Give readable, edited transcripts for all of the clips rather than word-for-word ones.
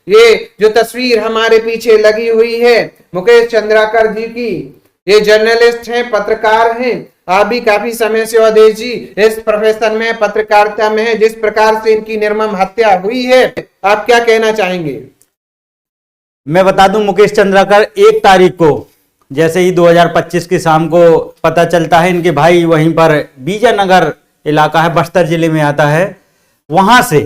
ये जो तस्वीर हमारे पीछे लगी हुई है मुकेश चंद्राकर जी की, ये जर्नलिस्ट हैं, पत्रकार हैं। आप भी काफी समय से अवधेश जी इस प्रोफेशन में, पत्रकारिता में है। जिस प्रकार से इनकी निर्मम हत्या हुई है, आप क्या कहना चाहेंगे? मैं बता दूं, मुकेश चंद्राकर 1 तारीख को जैसे ही 2025 की शाम को पता चलता है, इनके भाई वहीं पर बीजानगर इलाका है, बस्तर जिले में आता है, वहां से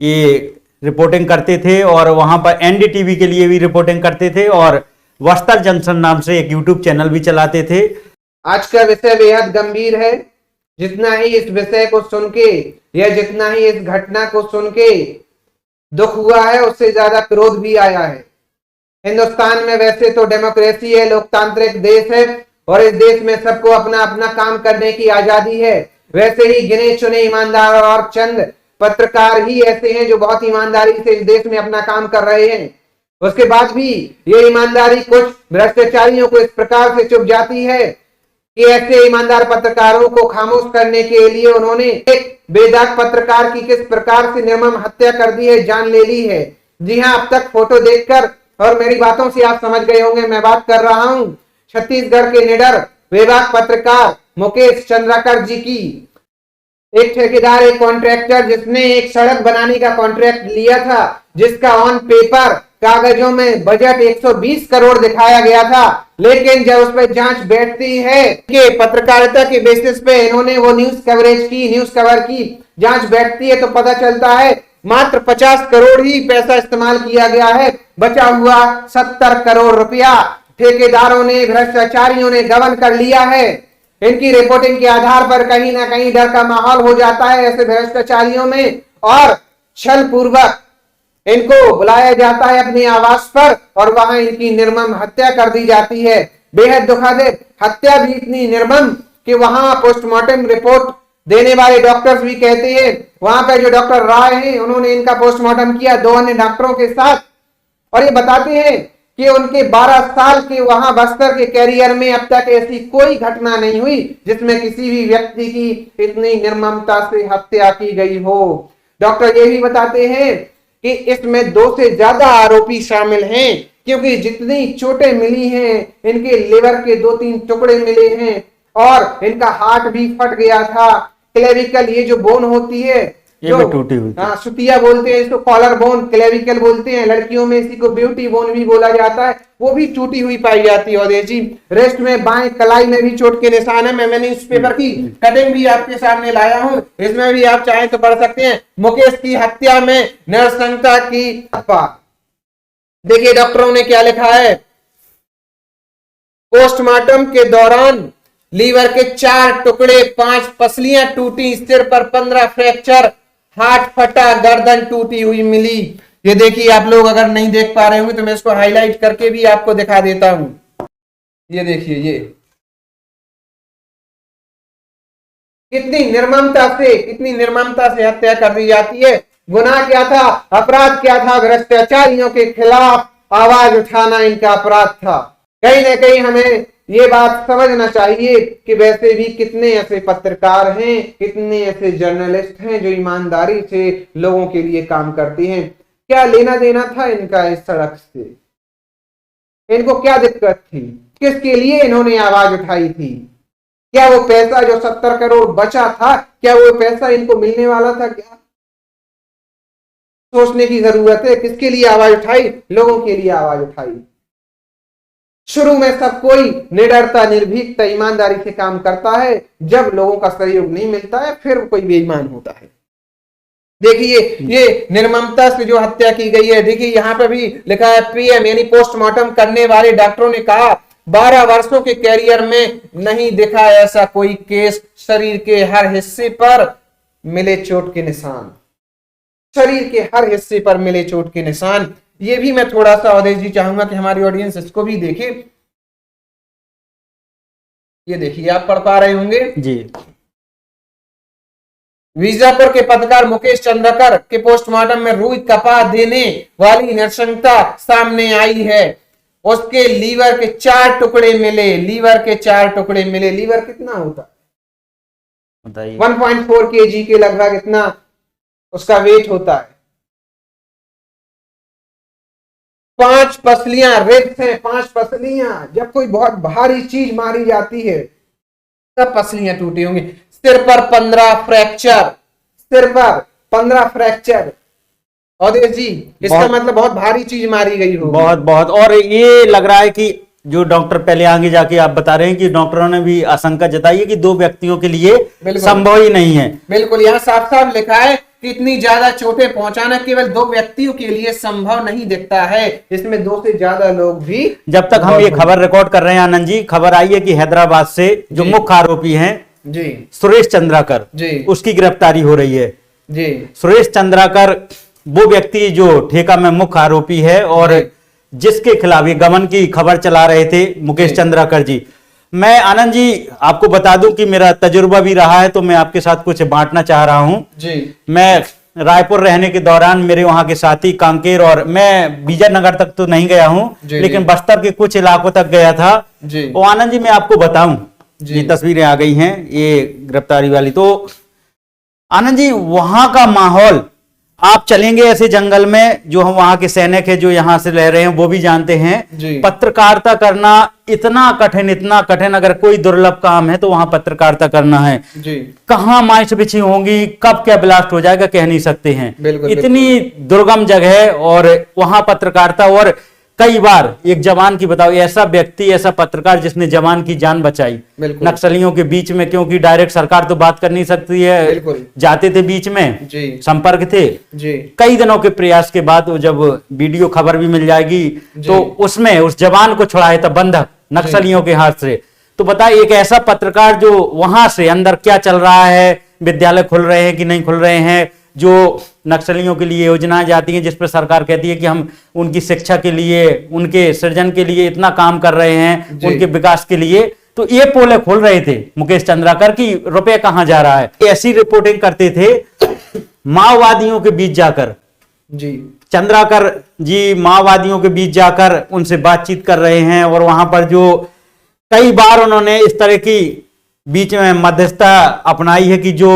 ये रिपोर्टिंग करते थे और वहां पर एनडीटीवी के लिए भी रिपोर्टिंग करते थे और बस्तर जंक्शन नाम से एक यूट्यूब चैनल भी चलाते थे। आज का विषय बेहद गंभीर है। जितना ही इस विषय को सुन के या जितना ही इस घटना को सुन के दुख हुआ है, उससे ज्यादा क्रोध भी आया है। हिंदुस्तान में वैसे तो डेमोक्रेसी है, लोकतांत्रिक देश है और इस देश में सबको अपना अपना काम करने की आजादी है। वैसे ही गिने चुने ईमानदार और चंद पत्रकार ही ऐसे हैं जो बहुत ईमानदारी से इस देश में अपना काम कर रहे हैं। उसके बाद भी ये ईमानदारी कुछ भ्रष्टाचारियों को इस प्रकार से चुभ जाती है कि ऐसे ईमानदार पत्रकारों को खामोश करने के लिए उन्होंने एक बेदाग पत्रकार की किस प्रकार से निर्मम हत्या कर दी है, जान ले ली है। जी हां, अब तक फोटो देखकर और मेरी बातों से आप समझ गए होंगे मैं बात कर रहा हूं छत्तीसगढ़ के निडर बेबाक पत्रकार मुकेश चंद्राकर जी की। एक ठेकेदार, एक कॉन्ट्रैक्टर जिसने एक सड़क बनाने का कॉन्ट्रैक्ट लिया था, जिसका ऑन पेपर कागजों में बजट 120 करोड़ दिखाया गया था, लेकिन जब उस पर जांच बैठती है कि पत्रकारिता के बेसिस पे इन्होंने वो न्यूज कवर की जांच बैठती है, तो पता चलता है मात्र 50 करोड़ ही पैसा इस्तेमाल किया गया है। बचा हुआ 70 करोड़ रुपया ठेकेदारों ने, भ्रष्टाचारियों ने गबन कर लिया है। इनकी रिपोर्टिंग के आधार पर कहीं ना कहीं डर का माहौल हो जाता है ऐसे भ्रष्टाचारियों में और छल पूर्वक इनको बुलाया जाता है अपने आवास पर और वहां इनकी निर्मम हत्या कर दी जाती है। बेहद दुखद है। हत्या भी इतनी निर्मम कि वहां पोस्टमार्टम रिपोर्ट देने वाले डॉक्टर्स भी कहते हैं, वहां पर जो डॉक्टर राय हैं उन्होंने इनका पोस्टमार्टम किया 2 अन्य डॉक्टरों के साथ, और ये बताते हैं कि उनके 12 साल के वहां बस्तर के कैरियर में अब तक ऐसी कोई घटना नहीं हुई जिसमें किसी भी व्यक्ति की इतनी निर्ममता से हत्या की गई हो। डॉक्टर ये भी बताते हैं कि इसमें 2 से ज्यादा आरोपी शामिल हैं, क्योंकि जितनी चोटें मिली हैं, इनके लिवर के 2-3 टुकड़े मिले हैं और इनका हार्ट भी फट गया था। क्लेविकल, ये जो बोन होती है, ये भी टूटी हुई, हाँ, सुतिया बोलते हैं इसको, कॉलर बोन, क्लेविकल बोलते हैं, लड़कियों में इसी को ब्यूटी बोन भी बोला जाता है, वो भी टूटी हुई पाई जाती है। अवधेश जी, रेस्ट में बाएं कलाई में भी चोट के निशान है। मैंने न्यूज़पेपर की कटिंग भी आपके सामने लाया हूं, इसमें भी आप चाहें तो पढ़ सकते हैं। मुकेश की हत्या में नरसंहिता की अफवाह। देखिए डॉक्टरों ने क्या लिखा है। पोस्टमार्टम के दौरान लीवर के 4 टुकड़े, 5 पसलियां टूटी, सिर पर 15 फ्रैक्चर, हाथ फटा, गर्दन टूटी हुई मिली। ये देखिए, आप लोग अगर नहीं देख पा रहे होंगे तो मैं इसको हाईलाइट करके भी आपको दिखा देता हूं। ये देखिए, ये कितनी निर्ममता से हत्या कर दी जाती है। गुनाह क्या था, अपराध क्या था? भ्रष्टाचारियों के खिलाफ आवाज उठाना इनका अपराध था। कहीं ना कहीं हमें ये बात समझना चाहिए कि वैसे भी कितने ऐसे पत्रकार हैं, कितने ऐसे जर्नलिस्ट हैं जो ईमानदारी से लोगों के लिए काम करते हैं। क्या लेना देना था इनका इस सड़क से? इनको क्या दिक्कत थी? किसके लिए इन्होंने आवाज उठाई थी? क्या वो पैसा जो 70 करोड़ बचा था, क्या वो पैसा इनको मिलने वाला था? क्या सोचने की जरूरत है। किसके लिए आवाज उठाई? लोगों के लिए आवाज उठाई। शुरू में सब कोई निडरता, निर्भीकता, ईमानदारी से काम करता है। जब लोगों का सहयोग नहीं मिलता है फिर कोई बेईमान होता है। देखिए, ये निर्ममता से जो हत्या की गई है। देखिए यहां पर भी लिखा है पीएम यानी पोस्टमार्टम करने वाले डॉक्टरों ने कहा 12 वर्षों के कैरियर में नहीं दिखा ऐसा कोई केस। शरीर के हर हिस्से पर मिले चोट के निशान, शरीर के हर हिस्से पर मिले चोट के निशान। ये भी मैं थोड़ा सा अवधेश जी चाहूंगा कि हमारी ऑडियंस इसको भी देखे। ये देखिए, आप पढ़ पा रहे होंगे जी। बीजापुर के पत्रकार मुकेश चंद्राकर के पोस्टमार्टम में रूह कपा देने वाली नरसंहिता सामने आई है। उसके लीवर के 4 टुकड़े मिले। लीवर के 4 टुकड़े मिले। लीवर कितना होता है? 1.4 kg के लगभग इतना उसका वेट होता है। 5 पसलियां रिब्स हैं, 5 पसलियां। जब कोई बहुत भारी चीज मारी जाती है तब पसलियां टूटी होंगी। सिर पर 15 फ्रैक्चर, सिर पर 15 फ्रैक्चर। अवधेश जी, इसका मतलब बहुत भारी चीज मारी गई होगी। बहुत बहुत। और ये लग रहा है कि जो डॉक्टर पहले आगे जाके आप बता रहे हैं कि डॉक्टरों ने भी आशंका जताई है कि 2 व्यक्तियों के लिए संभव ही नहीं है। बिल्कुल, यहाँ साफ साफ लिखा है कि इतनी ज्यादा चोटें पहुंचाना केवल 2 व्यक्तियों के लिए संभव नहीं दिखता है, इसमें 2 से ज्यादा लोग भी। जब तक हम ये खबर रिकॉर्ड कर रहे हैं आनंद जी, खबर आई है कि हैदराबाद से जो मुख्य आरोपी हैं जी सुरेश चंद्राकर जी, उसकी गिरफ्तारी हो रही है जी। सुरेश चंद्राकर वो व्यक्ति जो ठेका में मुख्य आरोपी है और जिसके खिलाफ ये गबन की खबर चला रहे थे मुकेश चंद्राकर जी। मैं आनंद जी आपको बता दूं कि मेरा तजुर्बा भी रहा है, तो मैं आपके साथ कुछ बांटना चाह रहा हूं जी। मैं रायपुर रहने के दौरान मेरे वहां के साथी कांकेर, और मैं बीजानगर तक तो नहीं गया हूं लेकिन बस्तर के कुछ इलाकों तक गया था जी। और आनंद जी मैं आपको बताऊं, ये तस्वीरें आ गई हैं ये गिरफ्तारी वाली, तो आनंद जी वहां का माहौल, आप चलेंगे ऐसे जंगल में, जो हम वहां के सैनिक है जो यहां से रह रहे हैं वो भी जानते हैं, पत्रकारिता करना इतना कठिन, अगर कोई दुर्लभ काम है तो वहां पत्रकारिता करना है जी। कहां माइच बिछी होंगी, कब क्या ब्लास्ट हो जाएगा कह नहीं सकते हैं। इतनी दुर्गम जगह और वहां पत्रकारिता, और कई बार एक जवान की बताओ, ऐसा व्यक्ति, ऐसा पत्रकार जिसने जवान की जान बचाई नक्सलियों के बीच में, क्योंकि डायरेक्ट सरकार तो बात कर नहीं सकती है, जाते थे बीच में जी। संपर्क थे जी। कई दिनों के प्रयास के बाद वो जब वीडियो खबर भी मिल जाएगी तो उसमें उस जवान को छुड़ाया था बंधक नक्सलियों के हाथ से। तो बताइए एक ऐसा पत्रकार जो वहां से अंदर क्या चल रहा है, विद्यालय खुल रहे हैं कि नहीं खुल रहे हैं, जो नक्सलियों के लिए योजनाएं जाती हैं जिस पर सरकार कहती है कि हम उनकी शिक्षा के लिए, उनके सृजन के लिए इतना काम कर रहे हैं, उनके विकास के लिए, तो ये पोले खोल रहे थे मुकेश चंद्राकर की रुपए कहां जा रहा है। ऐसी रिपोर्टिंग करते थे माओवादियों के बीच जाकर जी। चंद्राकर जी माओवादियों के बीच जाकर उनसे बातचीत कर रहे हैं, और वहां पर जो कई बार उन्होंने इस तरह की बीच में मध्यस्थता अपनाई है कि जो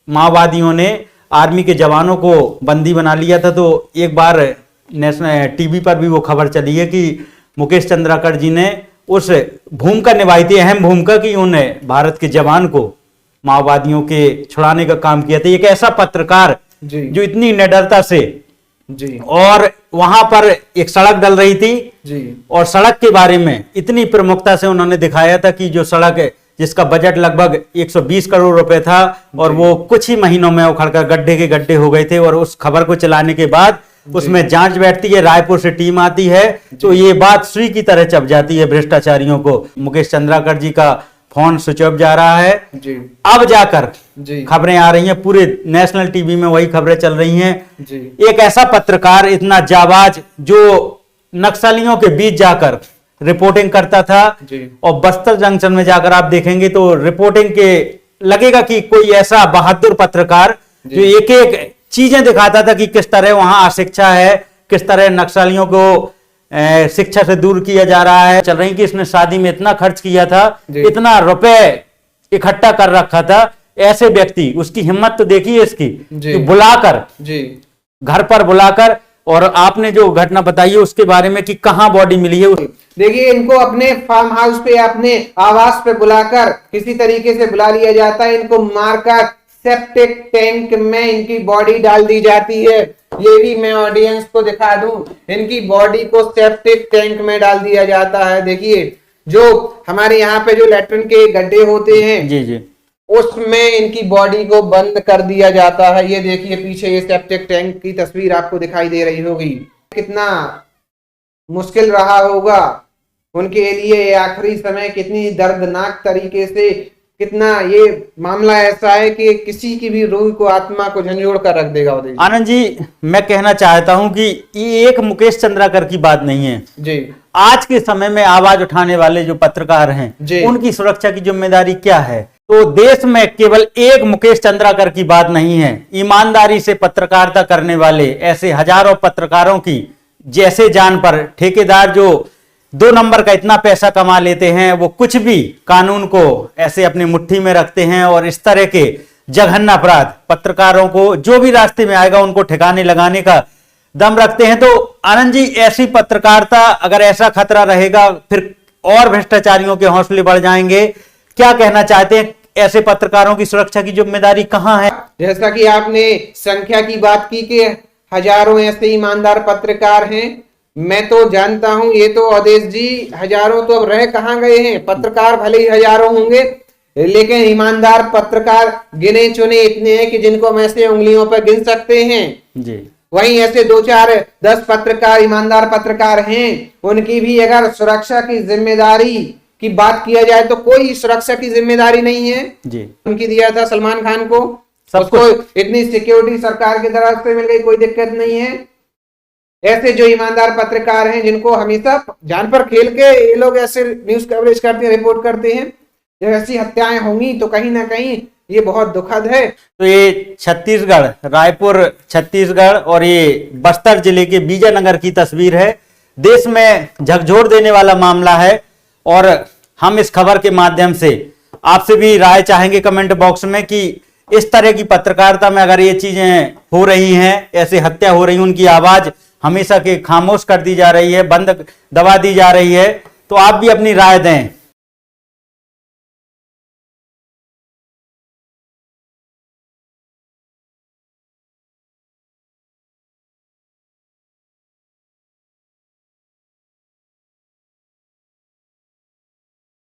माओवादियों ने आर्मी के जवानों को बंदी बना लिया था। तो एक बार नेशनल टीवी पर भी वो खबर चली है कि मुकेश चंद्राकर जी ने उस भूमिका निभाई थी, अहम भूमिका, कि उन्हें भारत के जवान को माओवादियों के छुड़ाने का काम किया था। एक ऐसा पत्रकार जो इतनी निडरता से जी, और वहां पर एक सड़क डल रही थी जी, और सड़क के बारे में इतनी प्रमुखता से उन्होंने दिखाया था कि जो सड़क जिसका बजट लगभग 120 करोड़ रुपए था और वो कुछ ही महीनों में उखड़कर गड्ढे के गड्ढे हो गए थे, और उस खबर को चलाने के बाद उसमें जांच बैठती है, रायपुर से टीम आती है, तो ये बात सुई की तरह चप जाती है भ्रष्टाचारियों को। मुकेश चंद्राकर जी का फोन स्विच ऑफ जा रहा है जी। अब जाकर खबरें आ रही हैं, पूरे नेशनल टीवी में वही खबरें चल रही हैं जी। एक ऐसा पत्रकार इतना जाबाज जो नक्सलियों के बीच जाकर रिपोर्टिंग करता था, और बस्तर जंक्शन में जाकर आप देखेंगे तो रिपोर्टिंग के लगेगा कि कोई ऐसा बहादुर पत्रकार जो एक एक चीजें दिखाता था कि किस तरह वहां अशिक्षा है, किस तरह नक्सलियों को शिक्षा से दूर किया जा रहा है। चल रही कि इसने शादी में इतना खर्च किया था, इतना रुपए इकट्ठा कर रखा था, ऐसे व्यक्ति, उसकी हिम्मत तो देखिए इसकी, तो बुलाकर घर पर बुलाकर, और आपने जो घटना बताई है उसके बारे में कि कहां बॉडी मिली है। देखिए इनको अपने फार्म हाउस पे, अपने आवास पे बुलाकर किसी तरीके से बुला लिया जाता है, इनको मारकर सेप्टिक टैंक में इनकी बॉडी डाल दी जाती है। ये भी मैं ऑडियंस को दिखा दूं, इनकी बॉडी को सेप्टिक टैंक में डाल दिया जाता है। देखिए जो हमारे यहाँ पे जो लेटरिन के गड्ढे होते हैं जी जी, उसमें इनकी बॉडी को बंद कर दिया जाता है। ये देखिए पीछे ये सेप्टिक टैंक की तस्वीर आपको दिखाई दे रही होगी। कितना मुश्किल रहा होगा उनके लिए आखिरी समय, कितनी दर्दनाक तरीके से, कितना ये मामला ऐसा है कि किसी की भी रूह को, आत्मा को झंझोड़ कर रख देगा। आनंद जी मैं कहना चाहता हूं कि ये एक मुकेश चंद्राकर की बात नहीं है जी। आज के समय में आवाज उठाने वाले जो पत्रकार हैं उनकी सुरक्षा की जिम्मेदारी क्या है। तो देश में केवल एक मुकेश चंद्राकर की बात नहीं है, ईमानदारी से पत्रकारिता करने वाले ऐसे हजारों पत्रकारों की जैसे जान पर ठेकेदार जो 2 नंबर का इतना पैसा कमा लेते हैं, वो कुछ भी कानून को ऐसे अपनी मुट्ठी में रखते हैं, और इस तरह के जघन्य अपराध पत्रकारों को जो भी रास्ते में आएगा उनको ठिकाने लगाने का दम रखते हैं। तो आनंद जी, ऐसी पत्रकारिता, अगर ऐसा खतरा रहेगा फिर और भ्रष्टाचारियों के हौसले बढ़ जाएंगे। क्या कहना चाहते हैं, ऐसे पत्रकारों की सुरक्षा की जिम्मेदारी कहां है? जैसा कि आपने संख्या की बात की कि हजारों ऐसे ईमानदार पत्रकार हैं, मैं तो जानता हूं, ये तो अवधेश जी हजारों तो अब रह कहां गए हैं। पत्रकार भले ही हजारों होंगे, लेकिन ईमानदार पत्रकार गिने चुने इतने हैं कि जिनको हम ऐसे उंगलियों पर गिन सकते हैं जी। वहीं ऐसे 2-4-10 पत्रकार ईमानदार पत्रकार हैं, उनकी भी अगर सुरक्षा की जिम्मेदारी की बात किया जाए तो कोई सुरक्षा की जिम्मेदारी नहीं है जी। उनकी। दिया था सलमान खान को, सबको उसको इतनी सिक्योरिटी सरकार की तरफ से मिल गई, कोई दिक्कत नहीं है। ऐसे जो ईमानदार पत्रकार हैं जिनको हमेशा जान पर खेल के ये लोग ऐसे न्यूज कवरेज करते हैं, रिपोर्ट करते हैं, जब ऐसी हत्याएं होंगी तो कहीं ना कहीं ये बहुत दुखद है। तो ये छत्तीसगढ़, रायपुर छत्तीसगढ़ और ये बस्तर जिले के बीजानगर की तस्वीर है। देश में झकझोर देने वाला मामला है और हम इस खबर के माध्यम से आपसे भी राय चाहेंगे कमेंट बॉक्स में कि इस तरह की पत्रकारिता में अगर ये चीजें हो रही हैं, ऐसे हत्या हो रही है, उनकी आवाज हमेशा के खामोश कर दी जा रही है, बंद दबा दी जा रही है, तो आप भी अपनी राय दें।